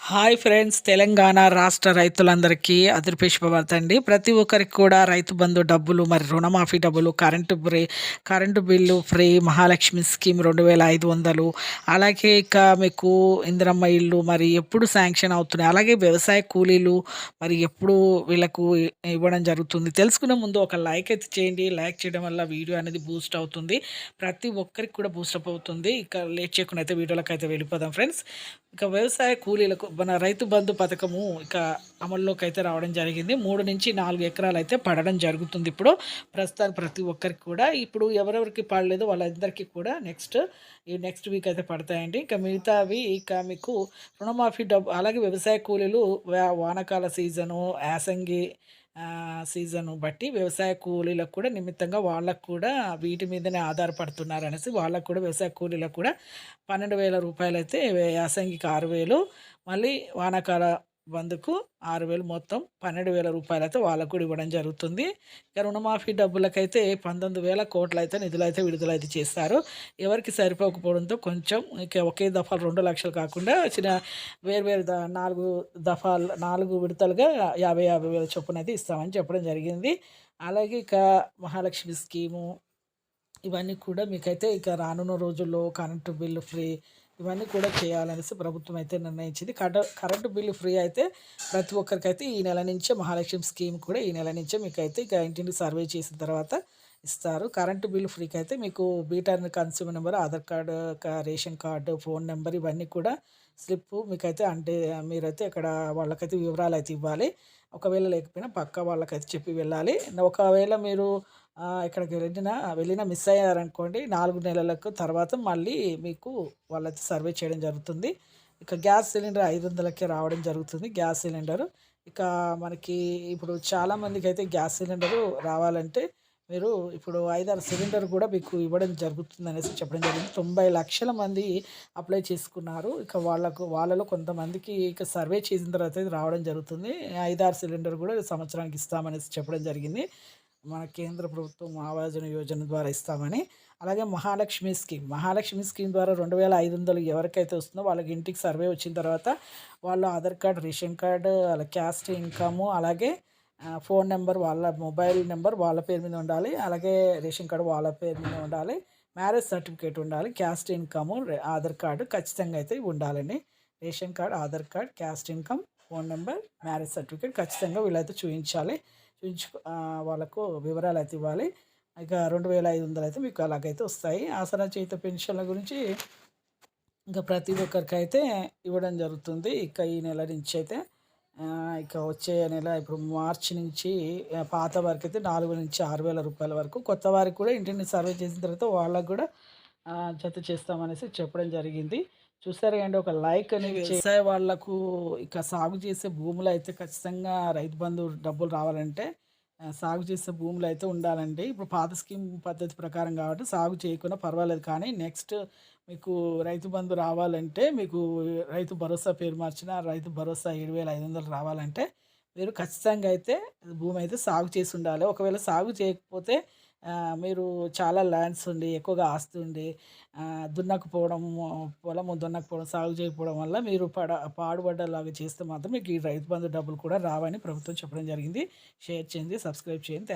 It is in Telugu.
హాయ్ ఫ్రెండ్స్, తెలంగాణ రాష్ట్ర రైతులందరికీ అదిరిపే శుభవార్త అండి. ప్రతి ఒక్కరికి కూడా రైతు బంధు డబ్బులు, మరి రుణమాఫీ డబ్బులు, current bill free, Mahalakshmi scheme 2500, అలాగే ఇక మీకు ఇందిరమ్మ ఇల్లు మరి ఎప్పుడు శాంక్షన్ అవుతున్నాయి, అలాగే వ్యవసాయ కూలీలు మరి ఎప్పుడు వీళ్ళకు ఇవ్వడం జరుగుతుంది తెలుసుకునే ముందు ఒక లైక్ అయితే చేయండి. లైక్ చేయడం వల్ల వీడియో అనేది బూస్ట్ అవుతుంది, ప్రతి ఒక్కరికి కూడా బూస్టప్ అవుతుంది. ఇక లేట్ చేయకుండా అయితే వీడియోలోకి అయితే వెళ్ళిపోదాం ఫ్రెండ్స్. ఇక వ్యవసాయ కూలీలకు మన రైతు బంధు పథకము ఇక అమల్లోకి అయితే రావడం జరిగింది. 3 నుంచి 4 ఎకరాలు అయితే పడడం జరుగుతుంది ఇప్పుడు ప్రస్తుతానికి ప్రతి ఒక్కరికి కూడా. ఇప్పుడు ఎవరెవరికి పడలేదో వాళ్ళందరికీ కూడా నెక్స్ట్ వీక్ అయితే పడతాయండి. ఇక మిగతావి ఇక మీకు రుణమాఫీ డబ్బు, అలాగే వ్యవసాయ కూలీలు వానాకాల సీజను, యాసంగి సీజను బట్టి వ్యవసాయ కూలీలకు కూడా నిమిత్తంగా వాళ్ళకు కూడా వీటి మీదనే ఆధారపడుతున్నారు అనేసి, వాళ్ళకు కూడా వ్యవసాయ కూలీలకు కూడా 12,000 రూపాయలు అయితే, యాసంగికి 6,000, మళ్ళీ వానాకాల బంధుకు 6,000, మొత్తం 12,000 రూపాయలు అయితే వాళ్ళకు కూడా ఇవ్వడం జరుగుతుంది. ఇక రుణమాఫీ డబ్బులకైతే 19,000 కోట్లు అయితే నిధులైతే విడుదలైతే చేస్తారు. ఎవరికి సరిపోకపోవడంతో కొంచెం ఇక ఒకే దఫా 2 లక్షలు కాకుండా చిన్న వేరు 4 దఫాలు, 4 విడతలుగా 50,000 చొప్పున అయితే ఇస్తామని చెప్పడం జరిగింది. అలాగే ఇక మహాలక్ష్మి స్కీము ఇవన్నీ కూడా మీకైతే ఇక రానున్న రోజుల్లో కరెంటు బిల్లు ఫ్రీ ఇవన్నీ కూడా చేయాలనేసి ప్రభుత్వం అయితే నిర్ణయించింది. కరెంటు బిల్లు ఫ్రీ అయితే ప్రతి ఒక్కరికైతే ఈ నెల నుంచే, మహాలక్ష్మి స్కీమ్ కూడా ఈ నెల నుంచే మీకైతే ఇక ఇంటిని సర్వే చేసిన తర్వాత ఇస్తారు. కరెంటు బిల్లు ఫ్రీకి అయితే మీకు beater consumer number, Aadhaar card, ration card, phone number ఇవన్నీ కూడా స్లిప్ మీకైతే, అంటే మీరైతే ఇక్కడ వాళ్ళకైతే వివరాలు అయితే ఇవ్వాలి. ఒకవేళ లేకపోయినా పక్క వాళ్ళకైతే చెప్పి వెళ్ళాలి. ఒకవేళ మీరు ఎక్కడికి వెళ్ళినా మిస్ అయ్యారనుకోండి, 4 నెలలకు తర్వాత మళ్ళీ మీకు వాళ్ళైతే సర్వే చేయడం జరుగుతుంది. ఇక గ్యాస్ సిలిండర్ 500కే రావడం జరుగుతుంది. గ్యాస్ సిలిండరు ఇక మనకి ఇప్పుడు చాలామందికి అయితే గ్యాస్ సిలిండరు రావాలంటే మీరు ఇప్పుడు 5-6 సిలిండర్ కూడా మీకు ఇవ్వడం జరుగుతుంది అనేసి చెప్పడం జరిగింది. 90 లక్షల మంది అప్లై చేసుకున్నారు. ఇక వాళ్ళలో కొంతమందికి ఇక సర్వే చేసిన తర్వాత ఇది రావడం జరుగుతుంది. 5-6 సిలిండర్ కూడా సంవత్సరానికి ఇస్తామనేసి చెప్పడం జరిగింది. మన కేంద్ర ప్రభుత్వం ఆవాస్ యోజన ద్వారా ఇస్తామని. అలాగే మహాలక్ష్మి స్కీమ్ ద్వారా 2,500 ఎవరికైతే వస్తుందో వాళ్ళకి ఇంటికి సర్వే వచ్చిన తర్వాత వాళ్ళ ఆధార్ కార్డ్, రేషన్ కార్డు, అలా క్యాస్ట్ ఇన్కము, అలాగే ఫోన్ నెంబర్, వాళ్ళ మొబైల్ నెంబర్ వాళ్ళ పేరు మీద ఉండాలి. అలాగే రేషన్ కార్డు వాళ్ళ పేరు మీద ఉండాలి. మ్యారేజ్ సర్టిఫికేట్ ఉండాలి. క్యాస్ట్ ఇన్కము, ఆధార్ కార్డు ఖచ్చితంగా అయితే ఉండాలండి. Ration card, Aadhaar card, caste income, phone number, marriage certificate ఖచ్చితంగా వీళ్ళైతే చూపించాలి. వాళ్ళకు వివరాలు అయితే ఇవ్వాలి. ఇక 2,500 అయితే మీకు అలాగైతే వస్తాయి. ఆసరా చేయుత పెన్షన్ల గురించి ఇంకా ప్రతి ఒక్కరికైతే ఇవ్వడం జరుగుతుంది. ఇక ఈ నెల నుంచి అయితే ఇక వచ్చే నెల ఇప్పుడు మార్చి నుంచి పాత వారికి అయితే 4,000-6,000 రూపాయల వరకు, కొత్త వారికి కూడా ఇంటిని సర్వే చేసిన తర్వాత వాళ్ళకు కూడా జత చేస్తామనేసి చెప్పడం జరిగింది. చూసారు కండి, ఒక లైక్ అనేది వ్యవసాయ వాళ్ళకు ఇక సాగు చేసే భూములు అయితే ఖచ్చితంగా రైతు బంధు డబ్బులు రావాలంటే సాగు చేసే భూములు అయితే ఉండాలండి. ఇప్పుడు పాత స్కీమ్ పద్ధతి ప్రకారం కాబట్టి సాగు చేయకుండా పర్వాలేదు, కానీ నెక్స్ట్ మీకు రైతు బంధు రావాలంటే, మీకు రైతు భరోసా పేరు మార్చిన రైతు భరోసా 7,500 రావాలంటే మీరు ఖచ్చితంగా అయితే భూమి అయితే సాగు చేసి ఉండాలి. ఒకవేళ సాగు చేయకపోతే మీరు చాలా ల్యాండ్స్ ఉండి, ఎక్కువగా ఆస్తి ఉండి దున్నకపోవడం, పొలము దున్నకపోవడం, సాగు చేయకపోవడం వల్ల మీరు పాడుబడ్డలాగా చేస్తే మాత్రం మీకు ఈ రైతు బంధు డబ్బులు కూడా రావని ప్రభుత్వం చెప్పడం జరిగింది. షేర్ చేయండి, సబ్స్క్రైబ్ చేయండి.